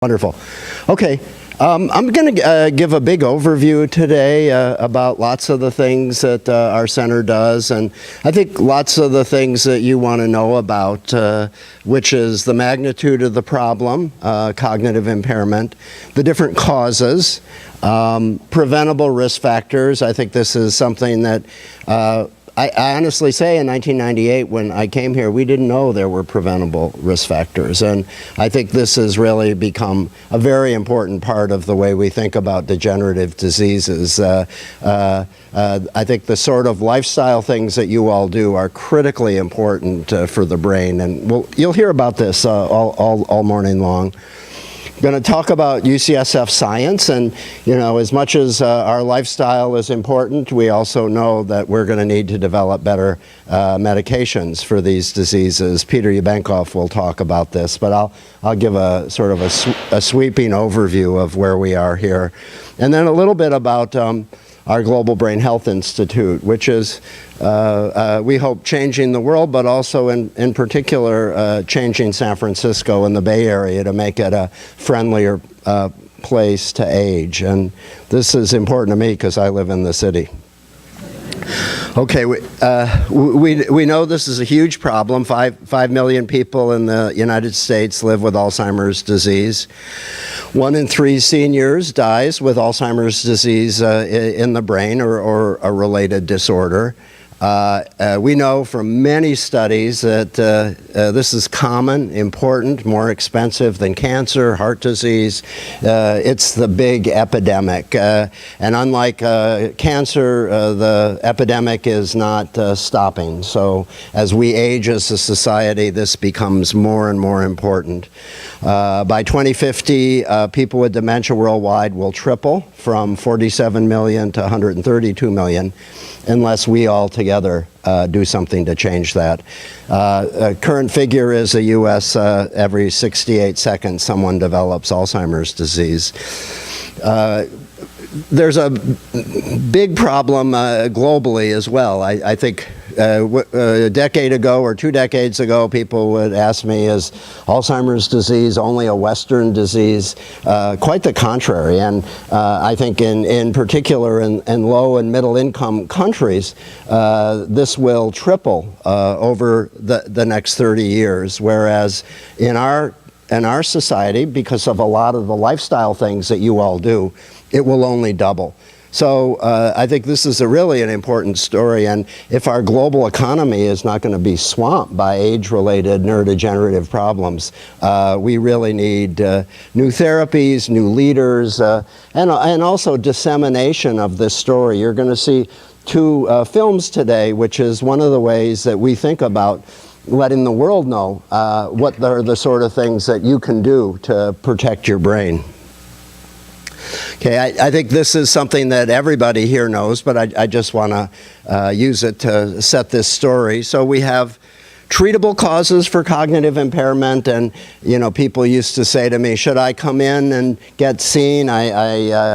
Wonderful. Okay, I'm going to give a big overview today about lots of the things that our center does, and I think lots of the things that you want to know about, which is the magnitude of the problem, cognitive impairment, the different causes, preventable risk factors. I think this is something that I honestly say in 1998 when I came here, we didn't know there were preventable risk factors. And I think this has really become a very important part of the way we think about degenerative diseases. I think the sort of lifestyle things that you all do are critically important for the brain. And you'll hear about this all morning long. Going to talk about UCSF science, and as much as our lifestyle is important, we also know that we're going to need to develop better medications for these diseases. Peter Ubenkoff will talk about this, but I'll give a sort of a sweeping overview of where we are here, and then a little bit about our Global Brain Health Institute, which is, we hope, changing the world, but also in particular changing San Francisco and the Bay Area to make it a friendlier place to age. And this is important to me because I live in the city. Okay, we know this is a huge problem. 5 million people in the United States live with Alzheimer's disease. 1 in 3 seniors dies with Alzheimer's disease in the brain or a related disorder. We know from many studies that this is common, important, more expensive than cancer, heart disease. It's the big epidemic. And unlike cancer, the epidemic is not stopping. So as we age as a society, this becomes more and more important. By 2050, people with dementia worldwide will triple from 47 million to 132 million, unless we all together do something to change that. Current figure is the U.S. Every 68 seconds someone develops Alzheimer's disease. There's a big problem globally as well. I think a decade ago or 2 decades ago, people would ask me, is Alzheimer's disease only a Western disease? Quite the contrary. And I think in particular in low and middle income countries, this will triple over the next 30 years, whereas in our society, because of a lot of the lifestyle things that you all do, it will only double. So I think this is really an important story, and if our global economy is not going to be swamped by age-related neurodegenerative problems, we really need new therapies, new leaders, and also dissemination of this story. You're going to see 2 films today, which is one of the ways that we think about letting the world know what are the sort of things that you can do to protect your brain. Okay, I think this is something that everybody here knows, but I just want to use it to set this story. So we have treatable causes for cognitive impairment, and people used to say to me, should I come in and get seen? I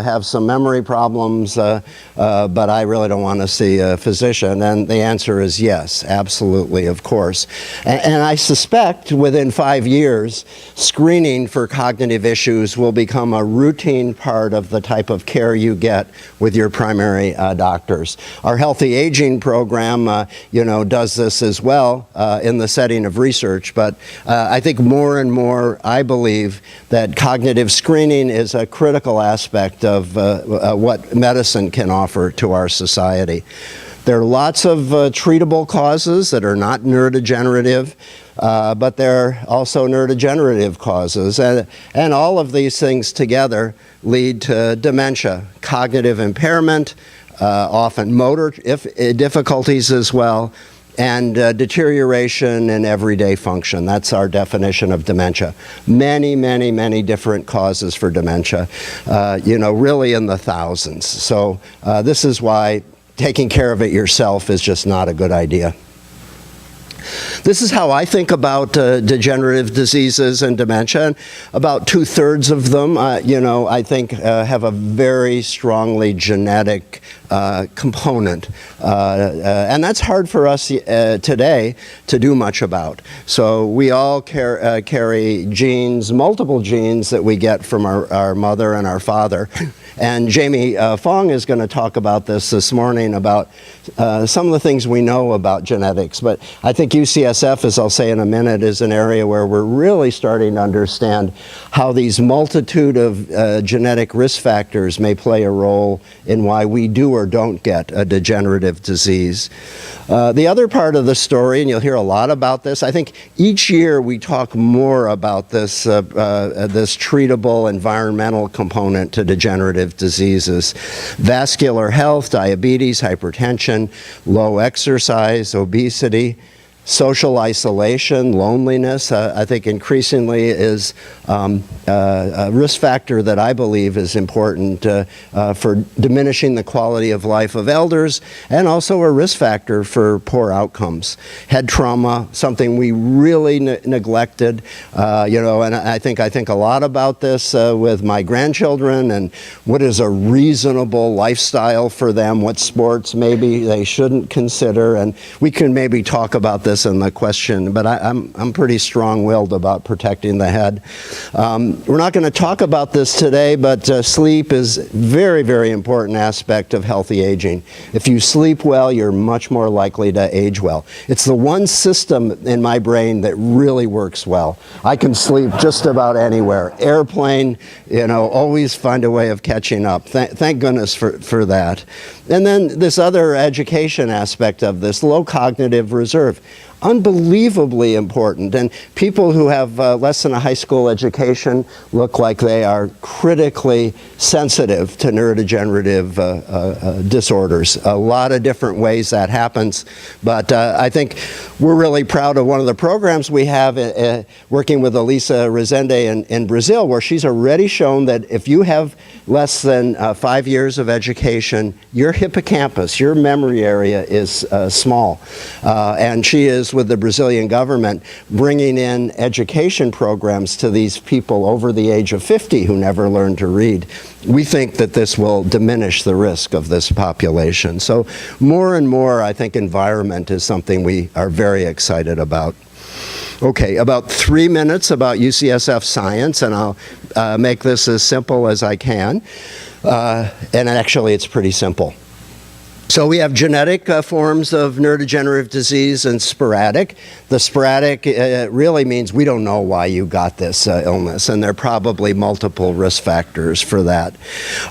have some memory problems, but I really don't want to see a physician. And the answer is yes, absolutely, of course. And I suspect within 5 years, screening for cognitive issues will become a routine part of the type of care you get with your primary doctors. Our Healthy Aging program, does this as well in the setting of research, but I think more and more I believe that cognitive screening is a critical aspect of what medicine can offer to our society. There are lots of treatable causes that are not neurodegenerative, but there are also neurodegenerative causes, and all of these things together lead to dementia, cognitive impairment, often motor difficulties as well, and deterioration in everyday function. That's our definition of dementia. Many, many, many different causes for dementia, really in the thousands. So this is why taking care of it yourself is just not a good idea. This is how I think about degenerative diseases and dementia. And about 2/3 of them, I think have a very strongly genetic component. And that's hard for us today to do much about. So we all carry genes, multiple genes that we get from our mother and our father. And Jamie Fong is going to talk about this morning, about some of the things we know about genetics. But I think UCSF, as I'll say in a minute, is an area where we're really starting to understand how these multitude of genetic risk factors may play a role in why we do or don't get a degenerative disease. The other part of the story, and you'll hear a lot about this, I think each year we talk more about this treatable environmental component to degenerative diseases. Vascular health, diabetes, hypertension, low exercise, obesity, social isolation, loneliness, I think increasingly is a risk factor that I believe is important for diminishing the quality of life of elders, and also a risk factor for poor outcomes. Head trauma, something we really neglected, and I think a lot about this with my grandchildren, and what is a reasonable lifestyle for them, what sports maybe they shouldn't consider, and we can maybe talk about this in the question, but I'm pretty strong-willed about protecting the head. We're not going to talk about this today, but sleep is very, very important aspect of healthy aging. If you sleep well, you're much more likely to age well. It's the one system in my brain that really works well. I can sleep just about anywhere. Airplane, always find a way of catching up. Thank goodness for that. And then this other education aspect of this, low cognitive reserve. Unbelievably important, and people who have less than a high school education look like they are critically sensitive to neurodegenerative disorders. A lot of different ways that happens, but I think we're really proud of one of the programs we have working with Elisa Rezende in Brazil, where she's already shown that if you have less than 5 years of education, your hippocampus, your memory area is small, and she is with the Brazilian government bringing in education programs to these people over the age of 50 who never learned to read. We think that this will diminish the risk of this population. So more and more, I think environment is something we are very excited about. Okay, about 3 minutes about UCSF science, and I'll make this as simple as I can. And actually, it's pretty simple. So we have genetic forms of neurodegenerative disease and sporadic. The sporadic really means we don't know why you got this illness, and there are probably multiple risk factors for that.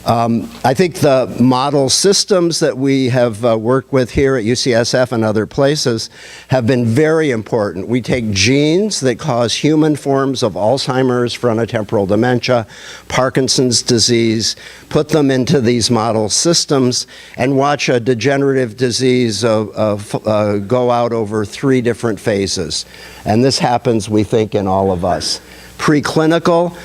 I think the model systems that we have worked with here at UCSF and other places have been very important. We take genes that cause human forms of Alzheimer's, frontotemporal dementia, Parkinson's disease, put them into these model systems, and watch a degenerative disease go out over 3 different phases. And this happens, we think, in all of us. Preclinical,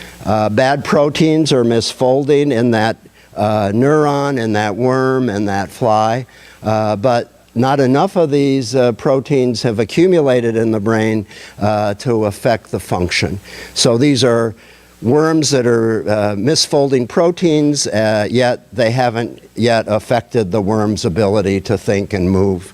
bad proteins are misfolding in that neuron, in that worm, in that fly, but not enough of these proteins have accumulated in the brain to affect the function. So these are worms that are misfolding proteins, yet they haven't yet affected the worm's ability to think and move.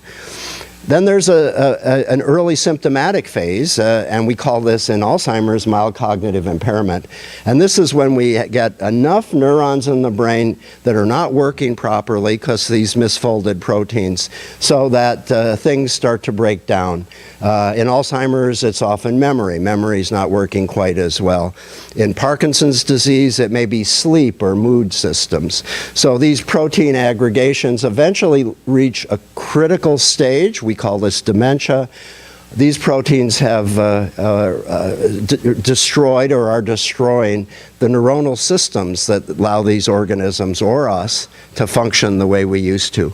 Then there's an early symptomatic phase, and we call this in Alzheimer's mild cognitive impairment. And this is when we get enough neurons in the brain that are not working properly because these misfolded proteins, so that things start to break down. In Alzheimer's, it's often memory. Memory's not working quite as well. In Parkinson's disease, it may be sleep or mood systems. So these protein aggregations eventually reach a critical stage. We call this dementia. These proteins have destroyed or are destroying the neuronal systems that allow these organisms or us to function the way we used to.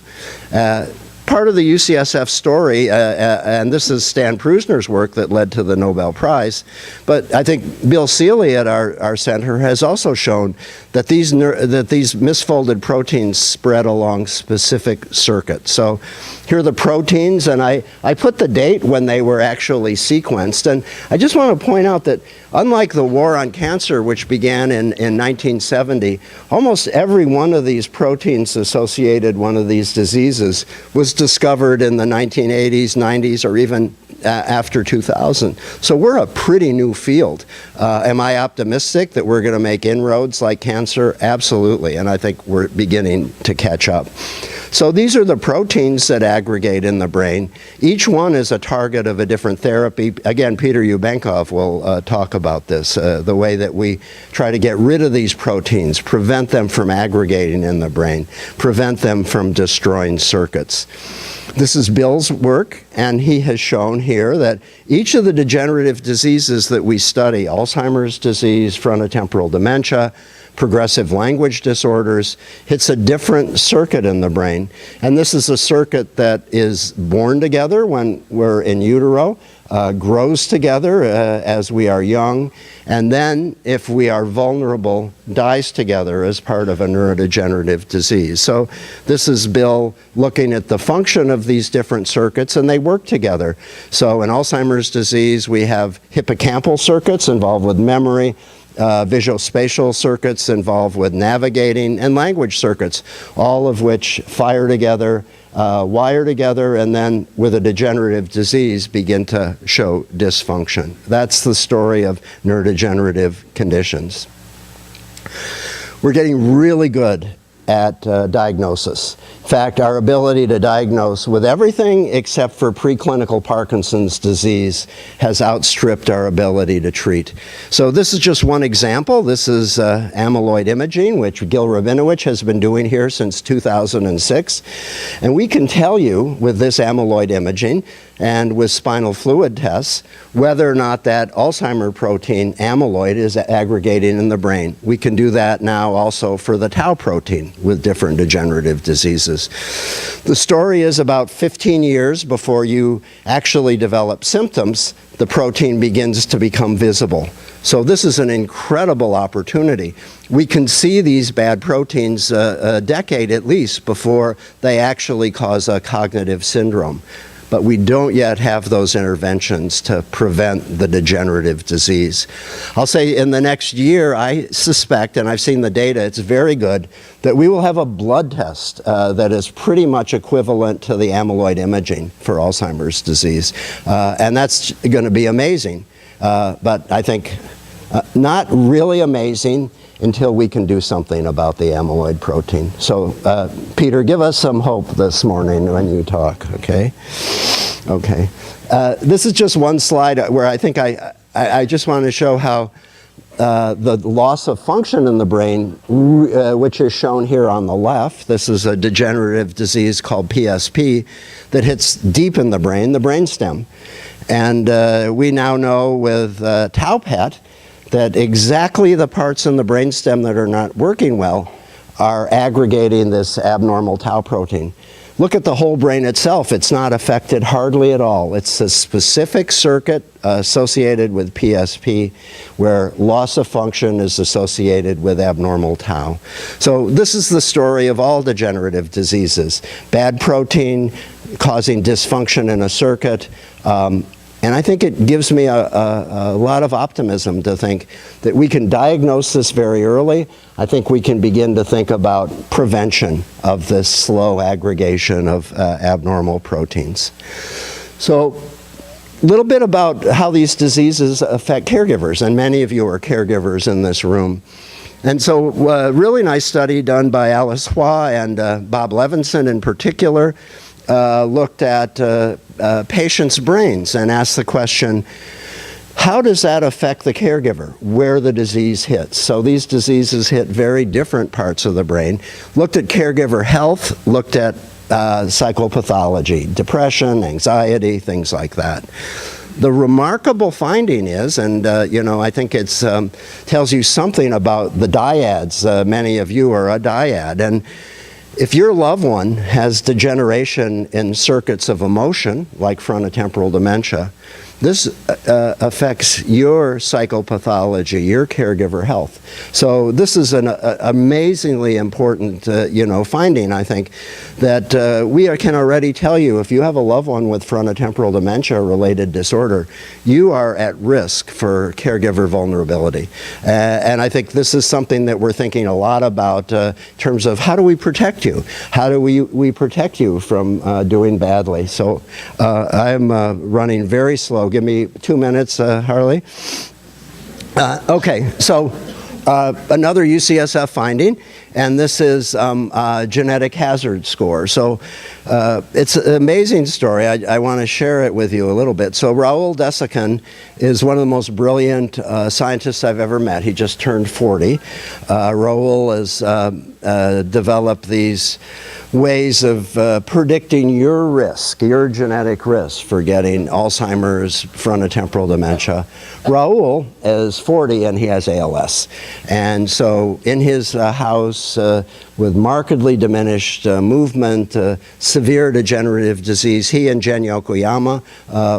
part of the UCSF story, and this is Stan Prusner's work that led to the Nobel Prize. But I think Bill Seeley at our center has also shown that these misfolded proteins spread along specific circuits. So here are the proteins, and I put the date when they were actually sequenced. And I just want to point out that unlike the war on cancer, which began in 1970, almost every one of these proteins associated one of these diseases was discovered in the 1980s, 90s, or even after 2000. So we're a pretty new field. Am I optimistic that we're going to make inroads like cancer? Absolutely, and I think we're beginning to catch up. So these are the proteins that aggregate in the brain. Each one is a target of a different therapy. Again, Peter Ubenkov will talk about this, the way that we try to get rid of these proteins, prevent them from aggregating in the brain, prevent them from destroying circuits. This is Bill's work, and he has shown here that each of the degenerative diseases that we study, Alzheimer's disease, frontotemporal dementia, progressive language disorders, hits a different circuit in the brain. And this is a circuit that is born together when we're in utero, grows together as we are young, and then, if we are vulnerable, dies together as part of a neurodegenerative disease. So this is Bill looking at the function of these different circuits, and they work together. So in Alzheimer's disease, we have hippocampal circuits involved with memory, visuospatial circuits involved with navigating, and language circuits, all of which fire together, wire together, and then with a degenerative disease begin to show dysfunction. That's the story of neurodegenerative conditions. We're getting really good at diagnosis. In fact, our ability to diagnose with everything except for preclinical Parkinson's disease has outstripped our ability to treat. So this is just one example. This is amyloid imaging, which Gil Rabinowitz has been doing here since 2006. And we can tell you with this amyloid imaging and with spinal fluid tests whether or not that Alzheimer protein amyloid is aggregating in the brain. We can do that now also for the tau protein with different degenerative diseases. The story is about 15 years before you actually develop symptoms, the protein begins to become visible. So this is an incredible opportunity. We can see these bad proteins a decade at least before they actually cause a cognitive syndrome. But we don't yet have those interventions to prevent the degenerative disease. I'll say in the next year, I suspect, and I've seen the data, it's very good, that we will have a blood test that is pretty much equivalent to the amyloid imaging for Alzheimer's disease. And that's going to be amazing. But I think not really amazing until we can do something about the amyloid protein. So, Peter, give us some hope this morning when you talk, okay? Okay. This is just one slide where I think I just want to show how the loss of function in the brain, which is shown here on the left, this is a degenerative disease called PSP that hits deep in the brainstem. And we now know with tau PET that exactly the parts in the brainstem that are not working well are aggregating this abnormal tau protein. Look at the whole brain itself. It's not affected hardly at all. It's a specific circuit associated with PSP where loss of function is associated with abnormal tau. So this is the story of all degenerative diseases. Bad protein causing dysfunction in a circuit. And I think it gives me a lot of optimism to think that we can diagnose this very early. I think we can begin to think about prevention of this slow aggregation of abnormal proteins. So a little bit about how these diseases affect caregivers, and many of you are caregivers in this room. And so a really nice study done by Alice Hua and Bob Levinson in particular looked at patients' brains and asked the question, how does that affect the caregiver, where the disease hits? So these diseases hit very different parts of the brain. Looked at caregiver health, looked at psychopathology, depression, anxiety, things like that. The remarkable finding is, and I think it tells you something about the dyads. Many of you are a dyad, and If your loved one has degeneration in circuits of emotion, like frontotemporal dementia, this affects your psychopathology, your caregiver health. So this is an amazingly important, finding, I think, that we can already tell you if you have a loved one with frontotemporal dementia-related disorder, you are at risk for caregiver vulnerability. And I think this is something that we're thinking a lot about in terms of how do we protect you? How do we protect you from doing badly? So I'm running very slow. Give me 2 minutes, Harley. Okay, so another UCSF finding, and this is genetic hazard score. So it's an amazing story. I want to share it with you a little bit. So Raul Desikan is one of the most brilliant scientists I've ever met. He just turned 40. Raul has developed these ways of predicting your risk, your genetic risk for getting Alzheimer's, frontotemporal dementia. Raul is 40 and he has ALS. And so in his house with markedly diminished movement, severe degenerative disease, he and Jen Yokoyama,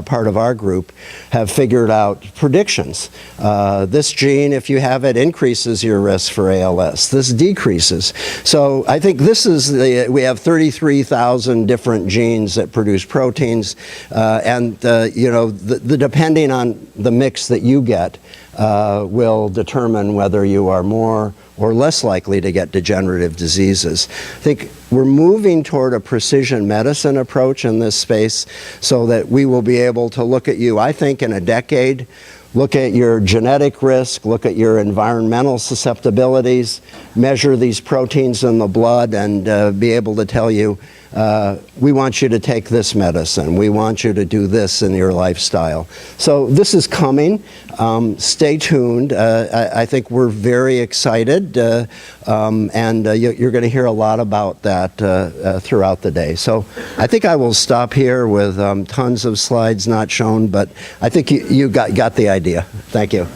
part of our group, have figured out predictions. This gene, if you have it, increases your risk for ALS. This decreases. So I think this is we have 33,000 different genes that produce proteins, and depending on the mix that you get will determine whether you are more or less likely to get degenerative diseases. I think we're moving toward a precision medicine approach in this space so that we will be able to look at you, I think, in a decade, look at your genetic risk, look at your environmental susceptibilities, measure these proteins in the blood, and be able to tell you, we want you to take this medicine. We want you to do this in your lifestyle. So this is coming. Stay tuned. I think we're very excited, and you're going to hear a lot about that throughout the day. So I think I will stop here with tons of slides not shown, but I think you got the idea. Thank you.